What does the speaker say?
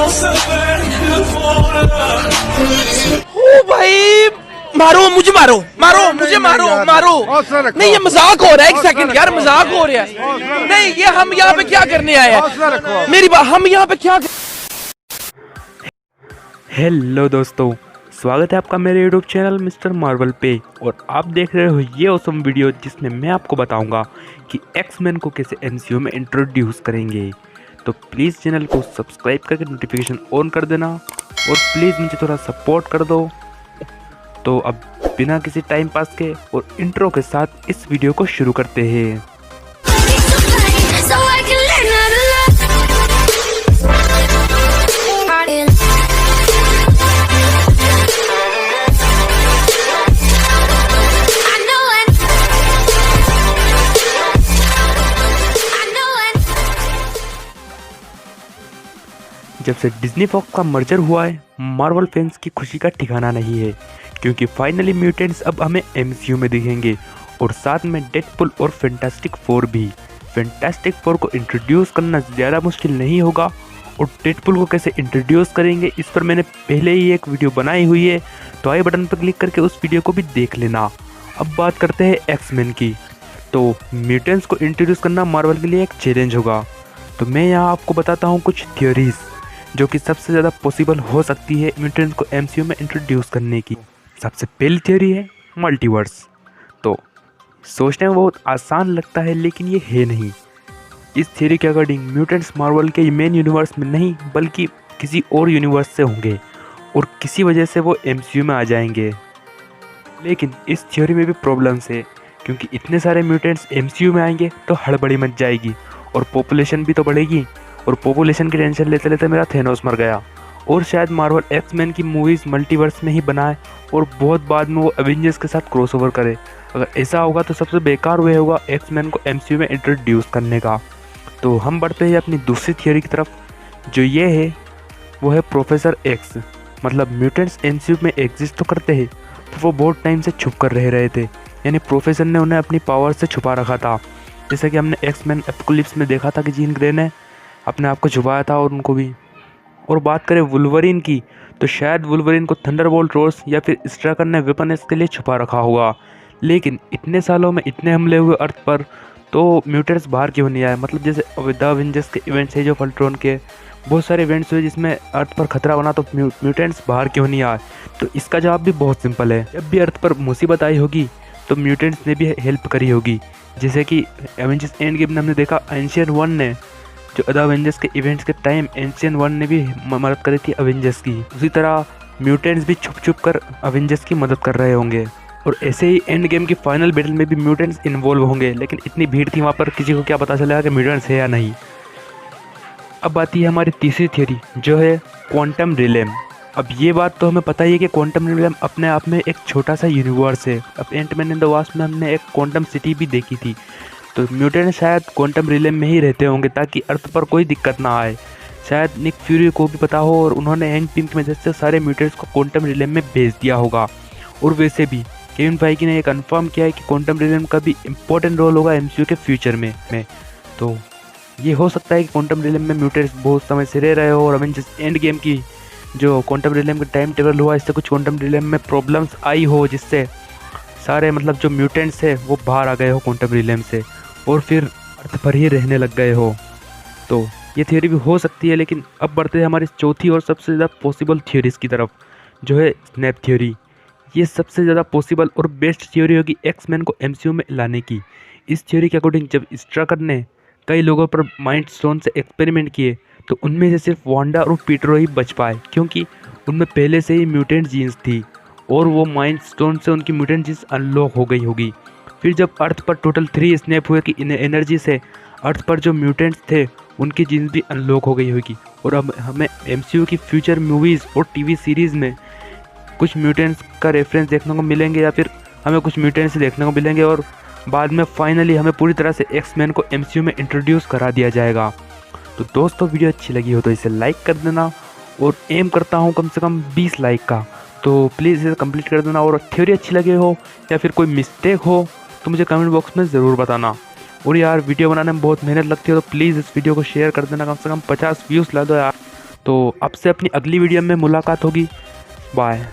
ओ भाई, मारो मुझे, मारो मारो मुझे, मारो मारो। नहीं ये मजाक हो रहा है, एक सेकंड यार, मजाक हो रहा है। नहीं ये हम यहाँ पे क्या करने आए हैं, मेरी बात, हम यहाँ पे क्या। हेलो दोस्तों, स्वागत है आपका मेरे यूट्यूब चैनल मिस्टर मार्वल पे। और आप देख रहे हो ये ऑसम वीडियो जिसमें मैं आपको बताऊंगा कि एक्स-मैन को कैसे एमसीयू में इंट्रोड्यूस करेंगे। तो प्लीज़ चैनल को सब्सक्राइब करके नोटिफिकेशन ऑन कर देना और प्लीज़ मुझे थोड़ा सपोर्ट कर दो। तो अब बिना किसी टाइम पास के और इंट्रो के साथ इस वीडियो को शुरू करते हैं। जब से डिज्नी फॉक्स का मर्जर हुआ है, मार्वल फैंस की खुशी का ठिकाना नहीं है, क्योंकि फाइनली म्यूटेंट्स अब हमें एमसीयू में दिखेंगे और साथ में डेडपुल और फैंटास्टिक फोर भी। फैंटास्टिक फोर को इंट्रोड्यूस करना ज़्यादा मुश्किल नहीं होगा, और डेडपुल को कैसे इंट्रोड्यूस करेंगे इस पर मैंने पहले ही एक वीडियो बनाई हुई है, तो आई बटन पर क्लिक करके उस वीडियो को भी देख लेना। अब बात करते हैं एक्स-मैन की। तो म्यूटेंट्स को इंट्रोड्यूस करना मार्वल के लिए एक चैलेंज होगा, तो मैं यहाँ आपको बताता हूँ कुछ थ्योरीज जो कि सबसे ज़्यादा पॉसिबल हो सकती है म्यूटेंट्स को एमसीयू में इंट्रोड्यूस करने की। सबसे पहली थ्योरी है मल्टीवर्स। तो सोचने में बहुत आसान लगता है, लेकिन ये है नहीं। इस थ्योरी के अकॉर्डिंग म्यूटेंट्स मार्वल के मेन यूनिवर्स में नहीं बल्कि किसी और यूनिवर्स से होंगे और किसी वजह से वो एमसीयू में आ जाएंगे। लेकिन इस थ्योरी में भी प्रॉब्लम्स है, क्योंकि इतने सारे म्यूटेंट्स एमसीयू में आएंगे तो हड़बड़ी मच जाएगी और पॉपुलेशन भी तो बढ़ेगी, और पॉपुलेशन की टेंशन लेते लेते मेरा थेनोस मर गया। और शायद मार्वल एक्स-मैन की मूवीज़ मल्टीवर्स में ही बनाए और बहुत बाद में वो एवेंजर्स के साथ क्रॉसओवर करे। अगर ऐसा होगा तो सबसे बेकार वे होगा एक्स-मैन को एमसीयू में इंट्रोड्यूस करने का। तो हम बढ़ते हैं अपनी दूसरी थियोरी की तरफ, जो ये है वो है प्रोफेसर एक्स। मतलब म्यूटेंट्स एमसीयू में एग्जिस्ट तो करते हैं, पर वो बहुत टाइम से छुप कर रह रहे थे, यानी प्रोफेसर ने उन्हें अपनी पावर से छुपा रखा था। जैसा कि हमने एक्स-मैन एपोकलिप्स में देखा था कि जीन ग्रे ने अपने आप को छुपाया था और उनको भी। और बात करें वुल्वरीन की, तो शायद वुल्वरीन को थंडरबोल्ट रोड्स या फिर स्ट्राइकर ने वेपन इसके लिए छुपा रखा होगा। लेकिन इतने सालों में इतने हमले हुए अर्थ पर, तो म्यूटेंट्स बाहर क्यों नहीं आए? मतलब जैसे द अवेंजर्स के इवेंट्स है जो फल्ट्रॉन के, बहुत सारे इवेंट्स हुए जिसमें अर्थ पर खतरा बना, तो म्यूटेंट्स बाहर क्यों नहीं आए? तो इसका जवाब भी बहुत सिंपल है। जब भी अर्थ पर मुसीबत आई होगी तो म्यूटेंट्स ने भी हेल्प करी होगी। जैसे कि एवेंजर्स एंड गेम में हमने देखा, एंशियंट वन ने, जो द अवेंजर्स के इवेंट्स के टाइम एंशियंट वन ने भी मदद करी थी अवेंजर्स की, उसी तरह म्यूटेंट्स भी छुप छुप कर अवेंजर्स की मदद कर रहे होंगे। और ऐसे ही एंड गेम की फाइनल बैटल में भी म्यूटेंट्स इन्वॉल्व होंगे, लेकिन इतनी भीड़ थी वहाँ पर, किसी को क्या पता चलेगा कि म्यूटेंट्स है या नहीं। अब आती है हमारी तीसरी थियोरी, जो है क्वांटम रिलेम। अब ये बात तो हमें पता ही है कि क्वांटम रिलेम अपने आप में एक छोटा सा यूनिवर्स है। अब एंटमैन एंड द वास्प में हमने एक क्वांटम सिटी भी देखी थी, तो म्यूटेंट शायद क्वांटम रिलेम में ही रहते होंगे ताकि अर्थ पर कोई दिक्कत ना आए। शायद निक फ्यूरी को भी पता हो और उन्होंने हैंक पिम की मदद से सारे म्यूटेंट्स को क्वांटम रिलेम में भेज दिया होगा। और वैसे भी केविन फाइगी ने ये कंफर्म किया है कि क्वांटम रिलेम का भी इम्पोर्टेंट रोल होगा एमसीयू के फ्यूचर में। तो ये हो सकता है कि क्वांटम रिलेम में म्यूटेंट्स बहुत समय से रह रहे हो, और अवेंजर्स एंड गेम की जो क्वांटम रिलेम का टाइम टेबल हुआ, इससे कुछ क्वांटम रिलेम में प्रॉब्लम्स आई हो, जिससे सारे मतलब जो म्यूटेंट्स है वो बाहर आ गए हो क्वांटम रिलेम से और फिर अर्थ पर ही रहने लग गए हो। तो ये थियोरी भी हो सकती है। लेकिन अब बढ़ते हैं हमारी चौथी और सबसे ज़्यादा पॉसिबल थियोरीज़ की तरफ, जो है स्नैप थ्योरी। ये सबसे ज़्यादा पॉसिबल और बेस्ट थ्योरी होगी एक्स-मैन को एमसीयू में लाने की। इस थ्योरी के अकॉर्डिंग जब स्ट्राकर ने कई लोगों पर माइंड स्टोन से एक्सपेरिमेंट किए, तो उनमें से सिर्फ वांडा और पीटरो ही बच पाए, क्योंकि उनमें पहले से ही म्यूटेंट जीन्स थी और वो माइंड स्टोन से उनकी म्यूटेंट जीन्स अनलॉक हो गई होगी। फिर जब अर्थ पर टोटल 3 स्नैप हुए कि इन एनर्जी से अर्थ पर जो म्यूटेंट्स थे उनकी जीन्स भी अनलॉक हो गई होगी। और अब हमें एमसीयू की फ्यूचर मूवीज़ और टीवी सीरीज़ में कुछ म्यूटेंट्स का रेफरेंस देखने को मिलेंगे, या फिर हमें कुछ म्यूटेंट्स देखने को मिलेंगे, और बाद में फाइनली हमें पूरी तरह से एक्स-मैन को एमसीयू में इंट्रोड्यूस करा दिया जाएगा। तो दोस्तों वीडियो अच्छी लगी हो तो इसे लाइक कर देना, और एम करता हूँ कम से कम 20 लाइक का, तो प्लीज़ इसे कंप्लीट कर देना। और थ्योरी अच्छी लगी हो या फिर कोई मिस्टेक हो तो मुझे कमेंट बॉक्स में ज़रूर बताना। और यार वीडियो बनाने में बहुत मेहनत लगती है, तो प्लीज़ इस वीडियो को शेयर कर देना, कम से कम 50 व्यूज़ ला दो यार। तो अब से अपनी अगली वीडियो में मुलाकात होगी। बाय।